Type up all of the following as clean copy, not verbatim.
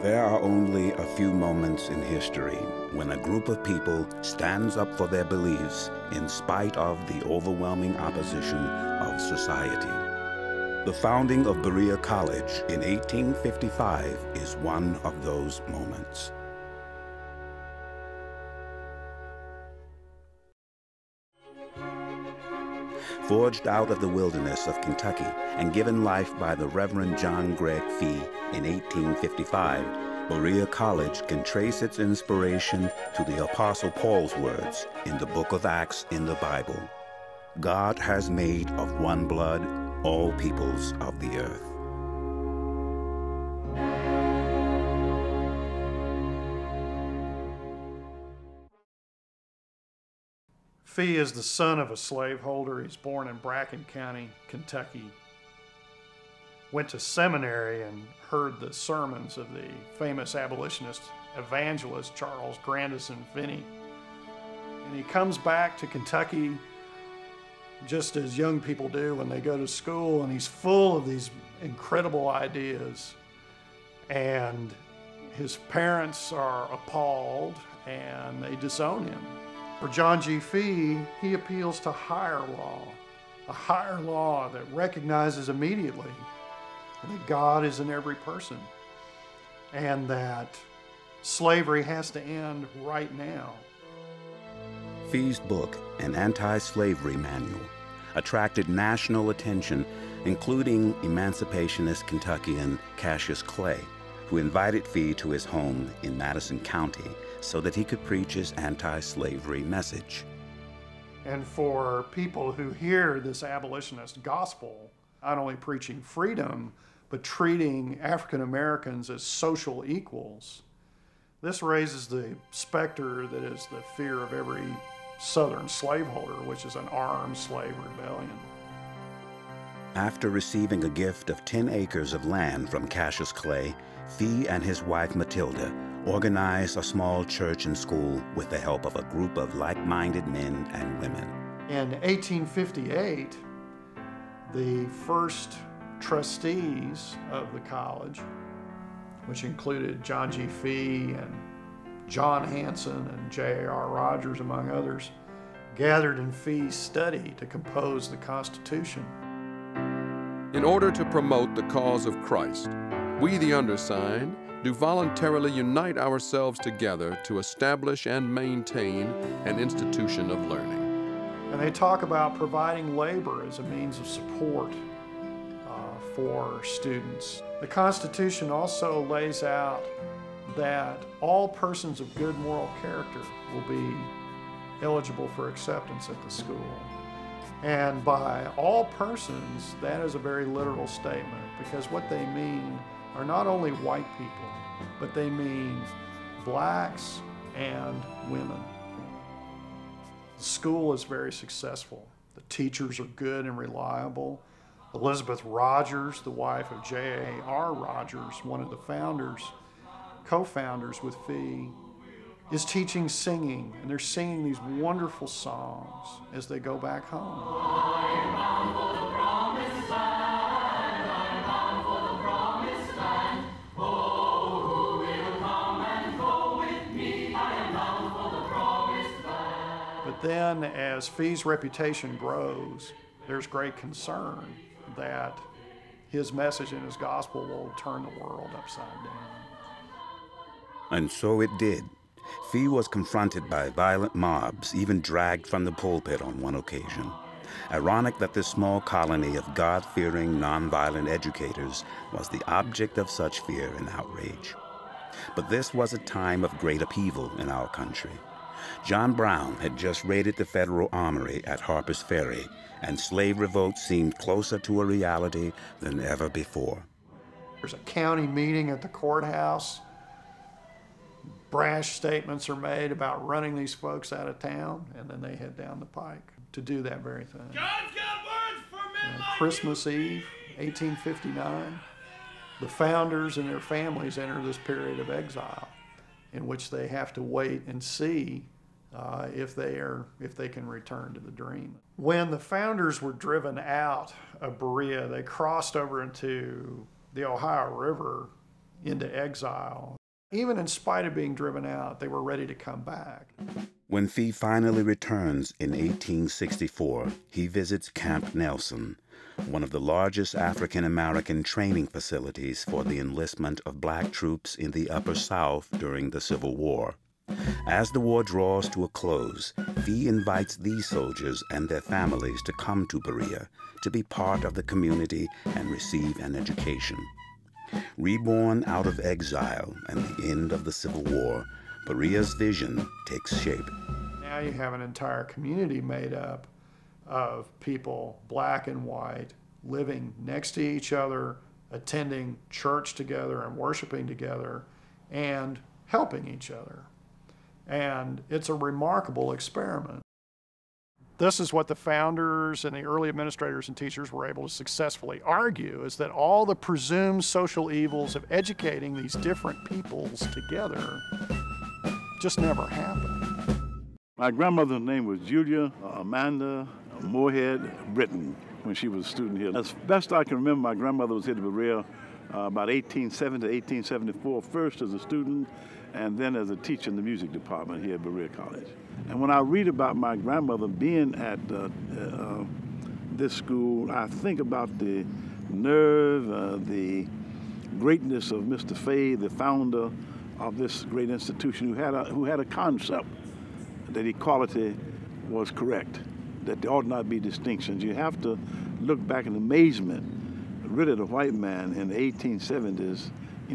There are only a few moments in history when a group of people stands up for their beliefs in spite of the overwhelming opposition of society. The founding of Berea College in 1855 is one of those moments. Forged out of the wilderness of Kentucky and given life by the Reverend John Gregg Fee in 1855, Berea College can trace its inspiration to the Apostle Paul's words in the book of Acts in the Bible. God has made of one blood all peoples of the earth. Fee is the son of a slaveholder. He's born in Bracken County, Kentucky. Went to seminary and heard the sermons of the famous abolitionist evangelist Charles Grandison Finney. And he comes back to Kentucky just as young people do when they go to school, and he's full of these incredible ideas. And his parents are appalled and they disown him. For John G. Fee, he appeals to higher law, a higher law that recognizes immediately that God is in every person and that slavery has to end right now. Fee's book, An Anti-Slavery Manual, attracted national attention, including emancipationist Kentuckian Cassius Clay, who invited Fee to his home in Madison County so that he could preach his anti-slavery message. And for people who hear this abolitionist gospel, not only preaching freedom, but treating African Americans as social equals, this raises the specter that is the fear of every Southern slaveholder, which is an armed slave rebellion. After receiving a gift of 10 acres of land from Cassius Clay, Fee and his wife Matilda organized a small church and school with the help of a group of like-minded men and women. In 1858, the first trustees of the college, which included John G. Fee and John Hanson and J.A.R. Rogers, among others, gathered in Fee's study to compose the Constitution. In order to promote the cause of Christ, we, the undersigned, do voluntarily unite ourselves together to establish and maintain an institution of learning. And they talk about providing labor as a means of support for students. The Constitution also lays out that all persons of good moral character will be eligible for acceptance at the school. And by all persons, that is a very literal statement, because what they mean are not only white people, but they mean blacks and women. The school is very successful. The teachers are good and reliable. Elizabeth Rogers, the wife of J.A.R. Rogers, one of the founders, co-founders with Fee, is teaching singing, and they're singing these wonderful songs as they go back home. But then as Fee's reputation grows, there's great concern that his message and his gospel will turn the world upside down. And so it did. Fee was confronted by violent mobs, even dragged from the pulpit on one occasion. Ironic that this small colony of God-fearing, nonviolent educators was the object of such fear and outrage. But this was a time of great upheaval in our country. John Brown had just raided the Federal Armory at Harper's Ferry, and slave revolt seemed closer to a reality than ever before. There's a county meeting at the courthouse. Brash statements are made about running these folks out of town, and then they head down the pike to do that very thing. God's got words for men like Christmas Eve, 1859, the founders and their families enter this period of exile in which they have to wait and see if they can return to the dream. When the founders were driven out of Berea, they crossed over into the Ohio River into exile. Even in spite of being driven out, they were ready to come back. When Fee finally returns in 1864, he visits Camp Nelson, one of the largest African-American training facilities for the enlistment of black troops in the Upper South during the Civil War. As the war draws to a close, Fee invites these soldiers and their families to come to Berea to be part of the community and receive an education. Reborn out of exile and the end of the Civil War, Berea's vision takes shape. Now you have an entire community made up of people, black and white, living next to each other, attending church together and worshiping together, and helping each other. And it's a remarkable experiment. This is what the founders and the early administrators and teachers were able to successfully argue, is that all the presumed social evils of educating these different peoples together just never happened. My grandmother's name was Julia Amanda Moorhead Britton when she was a student here. As best I can remember, my grandmother was here to Berea about 1870 to 1874, first as a student and then as a teacher in the music department here at Berea College. And when I read about my grandmother being at this school, I think about the nerve, the greatness of Mr. Fay, the founder of this great institution, who had a concept that equality was correct, that there ought not be distinctions. You have to look back in amazement, really, the white man in the 1870s,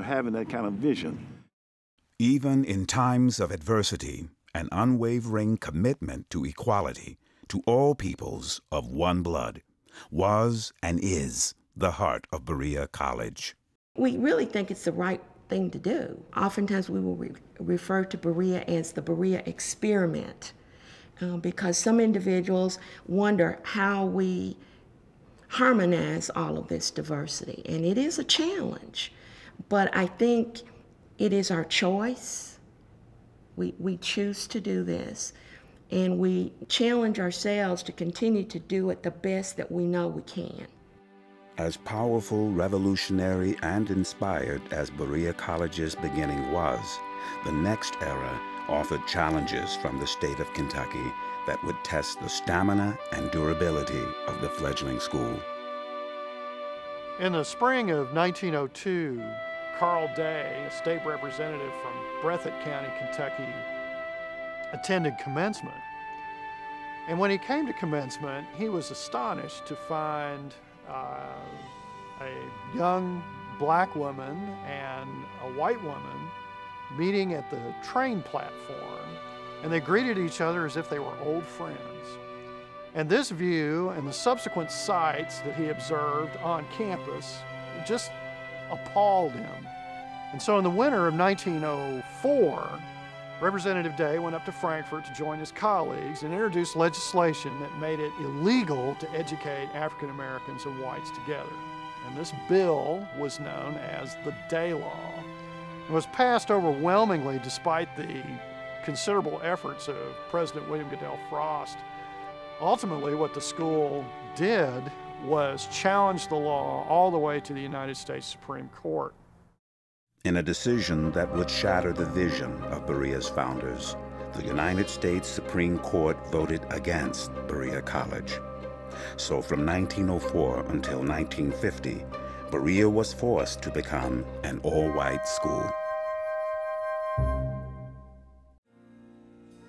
having that kind of vision. Even in times of adversity, an unwavering commitment to equality to all peoples of one blood was and is the heart of Berea College. We really think it's the right thing to do. Oftentimes we will refer to Berea as the Berea experiment because some individuals wonder how we harmonize all of this diversity. And it is a challenge, but I think it is our choice. We choose to do this, and we challenge ourselves to continue to do it the best that we know we can. As powerful, revolutionary, and inspired as Berea College's beginning was, the next era offered challenges from the state of Kentucky that would test the stamina and durability of the fledgling school. In the spring of 1902, Carl Day, a state representative from Breathitt County, Kentucky, attended commencement. And when he came to commencement, he was astonished to find a young black woman and a white woman meeting at the train platform, and they greeted each other as if they were old friends. And this view and the subsequent sights that he observed on campus just appalled him. And so in the winter of 1904, Representative Day went up to Frankfort to join his colleagues and introduced legislation that made it illegal to educate African Americans and whites together. And this bill was known as the Day Law. It was passed overwhelmingly despite the considerable efforts of President William Goodell Frost. Ultimately, what the school did was challenge the law all the way to the United States Supreme Court. In a decision that would shatter the vision of Berea's founders, the United States Supreme Court voted against Berea College. So from 1904 until 1950, Berea was forced to become an all-white school.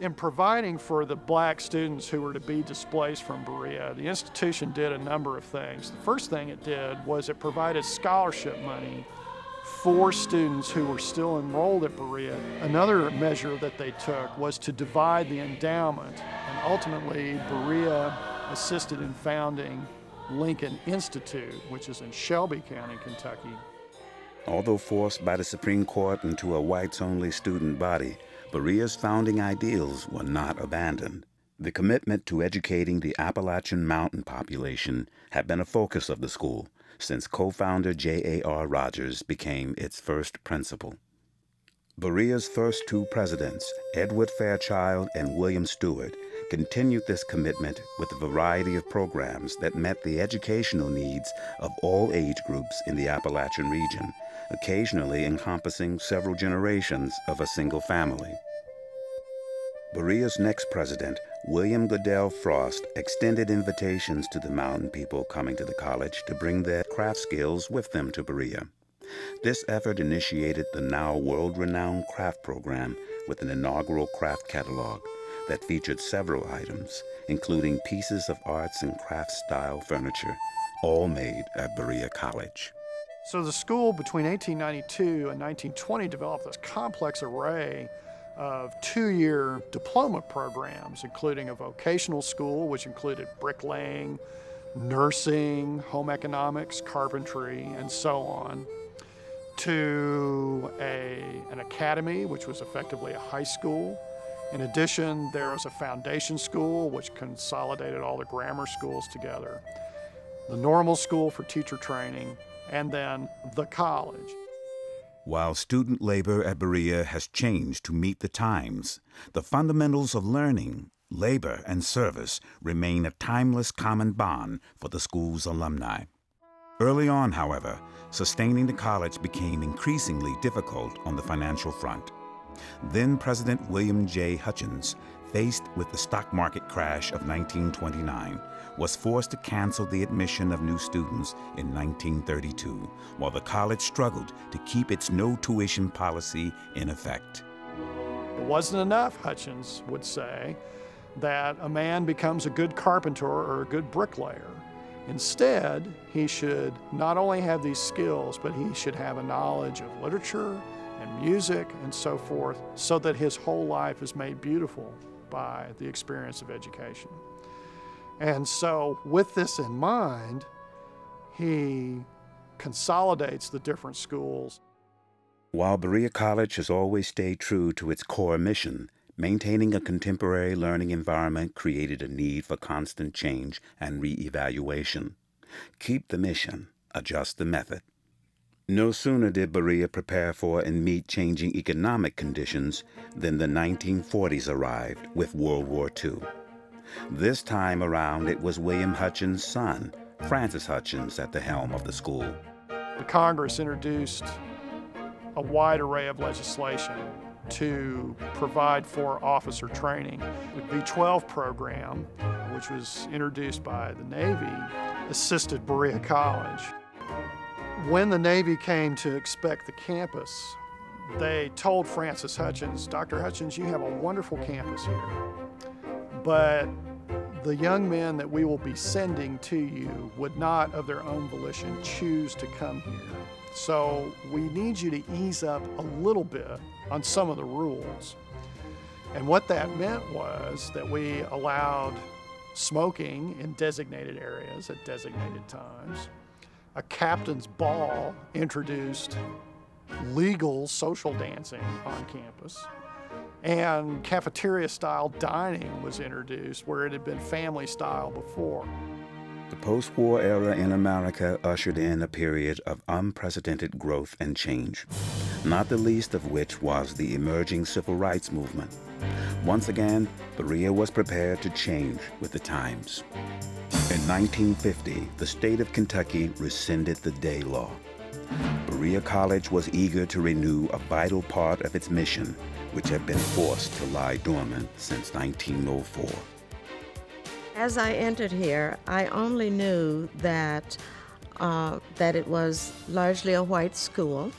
In providing for the black students who were to be displaced from Berea, the institution did a number of things. The first thing it did was it provided scholarship money for students who were still enrolled at Berea. Another measure that they took was to divide the endowment, and ultimately Berea assisted in founding Lincoln Institute, which is in Shelby County, Kentucky. Although forced by the Supreme Court into a whites-only student body, Berea's founding ideals were not abandoned. The commitment to educating the Appalachian Mountain population had been a focus of the school since co-founder J.A.R. Rogers became its first principal. Berea's first two presidents, Edward Fairchild and William Stewart, continued this commitment with a variety of programs that met the educational needs of all age groups in the Appalachian region, occasionally encompassing several generations of a single family. Berea's next president, William Goodell Frost, extended invitations to the mountain people coming to the college to bring their craft skills with them to Berea. This effort initiated the now world-renowned craft program with an inaugural craft catalog that featured several items, including pieces of arts and craft-style furniture, all made at Berea College. So the school between 1892 and 1920 developed this complex array of two-year diploma programs, including a vocational school, which included bricklaying, nursing, home economics, carpentry, and so on, to an academy, which was effectively a high school. In addition, there was a foundation school, which consolidated all the grammar schools together, the normal school for teacher training, and then the college. While student labor at Berea has changed to meet the times, the fundamentals of learning, labor, and service remain a timeless common bond for the school's alumni. Early on, however, sustaining the college became increasingly difficult on the financial front. Then President William J. Hutchins, faced with the stock market crash of 1929, was forced to cancel the admission of new students in 1932, while the college struggled to keep its no-tuition policy in effect. It wasn't enough, Hutchins would say, that a man becomes a good carpenter or a good bricklayer. Instead, he should not only have these skills, but he should have a knowledge of literature and music and so forth, so that his whole life is made beautiful by the experience of education. And so with this in mind, he consolidates the different schools. While Berea College has always stayed true to its core mission, maintaining a contemporary learning environment created a need for constant change and re-evaluation. Keep the mission, adjust the method. No sooner did Berea prepare for and meet changing economic conditions than the 1940s arrived with World War II. This time around, it was William Hutchins' son, Francis Hutchins, at the helm of the school. The Congress introduced a wide array of legislation to provide for officer training. The V-12 program, which was introduced by the Navy, assisted Berea College. When the Navy came to inspect the campus, they told Francis Hutchins, "Dr. Hutchins, you have a wonderful campus here, but the young men that we will be sending to you would not of their own volition choose to come here. So we need you to ease up a little bit on some of the rules." And what that meant was that we allowed smoking in designated areas at designated times. A captain's ball introduced legal social dancing on campus. And cafeteria-style dining was introduced where it had been family-style before. The post-war era in America ushered in a period of unprecedented growth and change, not the least of which was the emerging civil rights movement. Once again, Berea was prepared to change with the times. In 1950, the state of Kentucky rescinded the Day Law. Berea College was eager to renew a vital part of its mission, which had been forced to lie dormant since 1904. As I entered here, I only knew that it was largely a white school,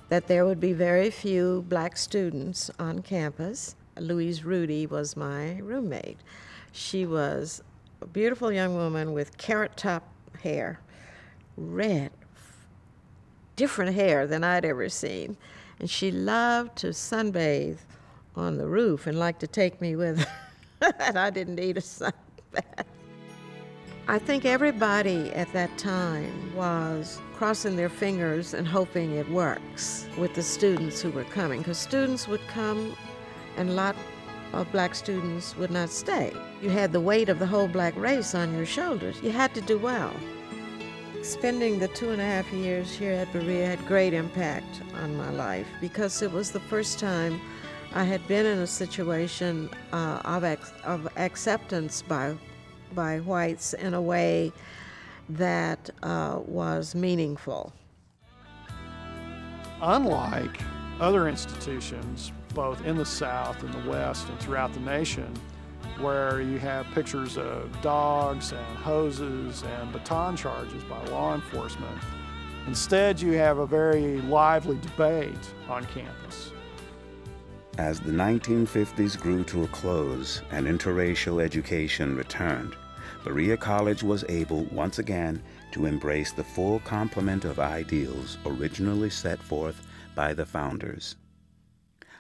that there would be very few black students on campus. Louise Rudy was my roommate. She was a beautiful young woman with carrot-top hair, red, different hair than I'd ever seen. And she loved to sunbathe on the roof and liked to take me with her. And I didn't need a sunbath. I think everybody at that time was crossing their fingers and hoping it works with the students who were coming, because students would come and a lot of black students would not stay. You had the weight of the whole black race on your shoulders. You had to do well. Spending the 2.5 years here at Berea had great impact on my life because it was the first time I had been in a situation of acceptance by whites in a way that was meaningful. unlike other institutions, both in the South and the West and throughout the nation, where you have pictures of dogs and hoses and baton charges by law enforcement. Instead, you have a very lively debate on campus. As the 1950s grew to a close and interracial education returned, Berea College was able once again to embrace the full complement of ideals originally set forth by the founders.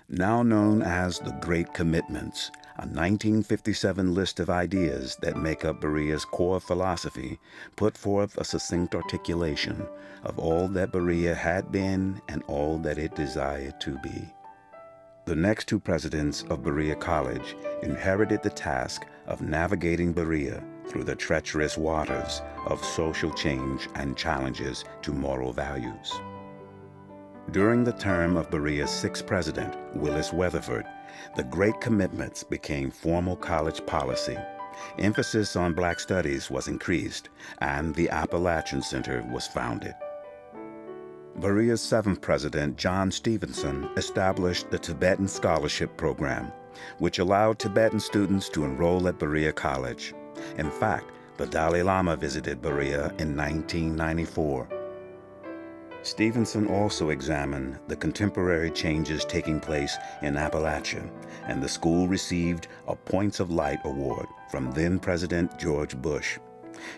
Now known as the Great Commitments, a 1957 list of ideas that make up Berea's core philosophy put forth a succinct articulation of all that Berea had been and all that it desired to be. The next two presidents of Berea College inherited the task of navigating Berea through the treacherous waters of social change and challenges to moral values. During the term of Berea's sixth president, Willis Weatherford, the Great Commitments became formal college policy. Emphasis on Black studies was increased, and the Appalachian Center was founded. Berea's seventh president, John Stevenson, established the Tibetan Scholarship Program, which allowed Tibetan students to enroll at Berea College. In fact, the Dalai Lama visited Berea in 1994. Stevenson also examined the contemporary changes taking place in Appalachia, and the school received a Points of Light Award from then-President George Bush.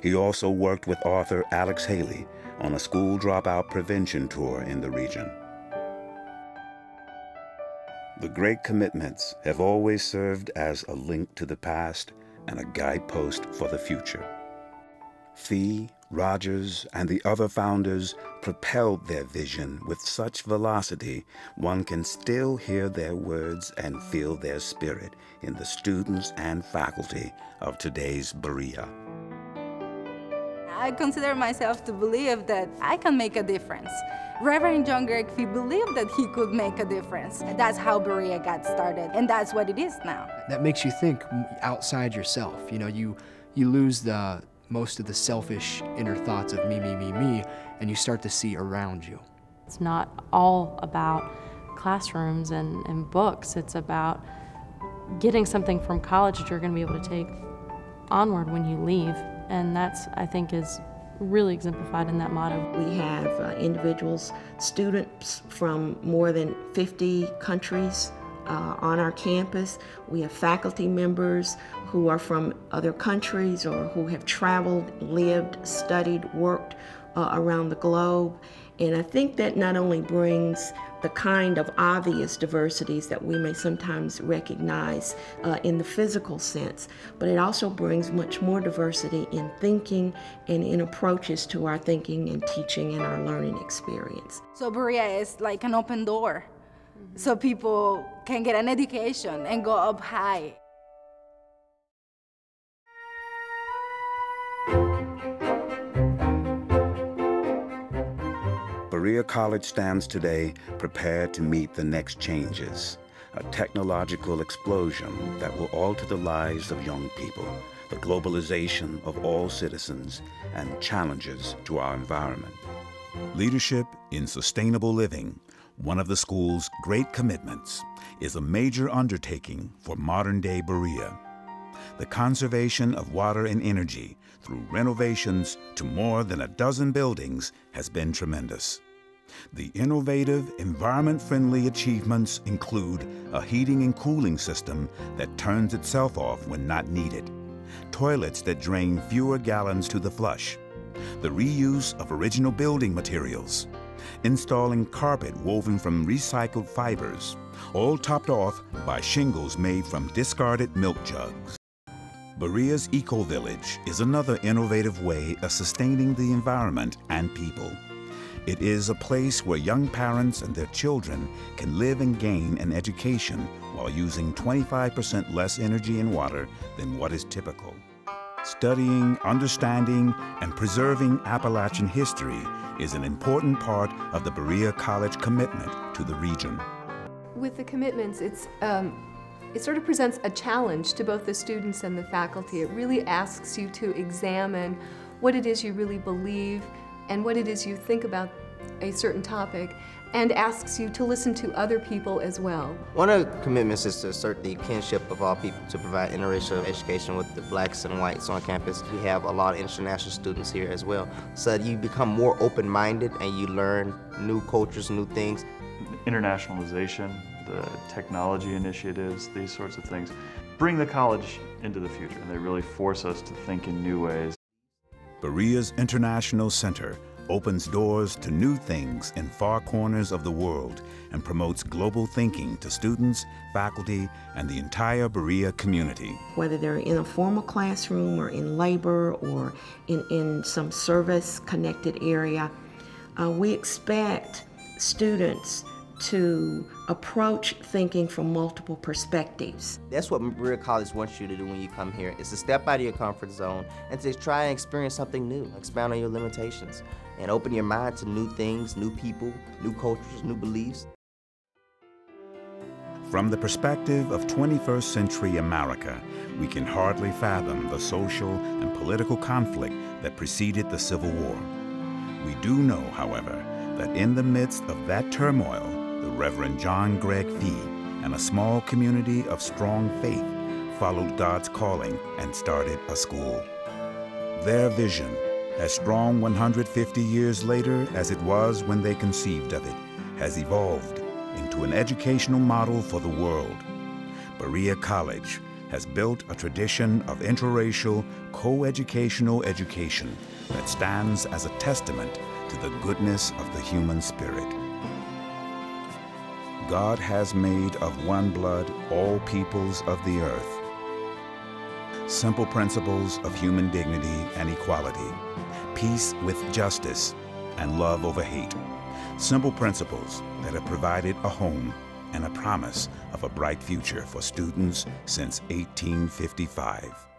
He also worked with author Alex Haley on a school dropout prevention tour in the region. The Great Commitments have always served as a link to the past and a guidepost for the future. Fee, Rogers, and the other founders propelled their vision with such velocity one can still hear their words and feel their spirit in the students and faculty of today's Berea. I consider myself to believe that I can make a difference. Reverend John Greg Fee believed that he could make a difference. That's how Berea got started, and that's what it is now. That makes you think outside yourself. You know, you lose most of the selfish inner thoughts of me, and you start to see around you. It's not all about classrooms and books. It's about getting something from college that you're going to be able to take onward when you leave. And that's, I think, is really exemplified in that motto. We have individuals, students from more than 50 countries on our campus. We have faculty members who are from other countries or who have traveled, lived, studied, worked around the globe. And I think that not only brings the kind of obvious diversities that we may sometimes recognize in the physical sense, but it also brings much more diversity in thinking and in approaches to our thinking and teaching and our learning experience. So Berea is like an open door, so people can get an education and go up high. Berea College stands today prepared to meet the next changes, a technological explosion that will alter the lives of young people, the globalization of all citizens, and challenges to our environment. Leadership in Sustainable Living, one of the school's great commitments, is a major undertaking for modern-day Berea. The conservation of water and energy through renovations to more than a dozen buildings has been tremendous. The innovative, environment-friendly achievements include a heating and cooling system that turns itself off when not needed, toilets that drain fewer gallons to the flush, the reuse of original building materials, installing carpet woven from recycled fibers, all topped off by shingles made from discarded milk jugs. Berea's Eco-Village is another innovative way of sustaining the environment and people. It is a place where young parents and their children can live and gain an education while using 25% less energy and water than what is typical. Studying, understanding, and preserving Appalachian history is an important part of the Berea College commitment to the region. With the commitments, it sort of presents a challenge to both the students and the faculty. It really asks you to examine what it is you really believe and what it is you think about a certain topic and asks you to listen to other people as well. One of the commitments is to assert the kinship of all people, to provide interracial education with the blacks and whites on campus. We have a lot of international students here as well, so that you become more open-minded and you learn new cultures, new things. Internationalization, the technology initiatives, these sorts of things, bring the college into the future, and they really force us to think in new ways. Berea's International Center opens doors to new things in far corners of the world and promotes global thinking to students, faculty, and the entire Berea community. Whether they're in a formal classroom or in labor or in some service-connected area, we expect students to approach thinking from multiple perspectives. That's what Berea College wants you to do when you come here, is to step out of your comfort zone and to try and experience something new, expound on your limitations, and open your mind to new things, new people, new cultures, new beliefs. From the perspective of 21st century America, we can hardly fathom the social and political conflict that preceded the Civil War. We do know, however, that in the midst of that turmoil, the Reverend John Gregg Fee and a small community of strong faith followed God's calling and started a school. Their vision, as strong 150 years later as it was when they conceived of it, has evolved into an educational model for the world. Berea College has built a tradition of interracial, co-educational education that stands as a testament to the goodness of the human spirit. God has made of one blood all peoples of the earth. Simple principles of human dignity and equality, peace with justice, and love over hate. Simple principles that have provided a home and a promise of a bright future for students since 1855.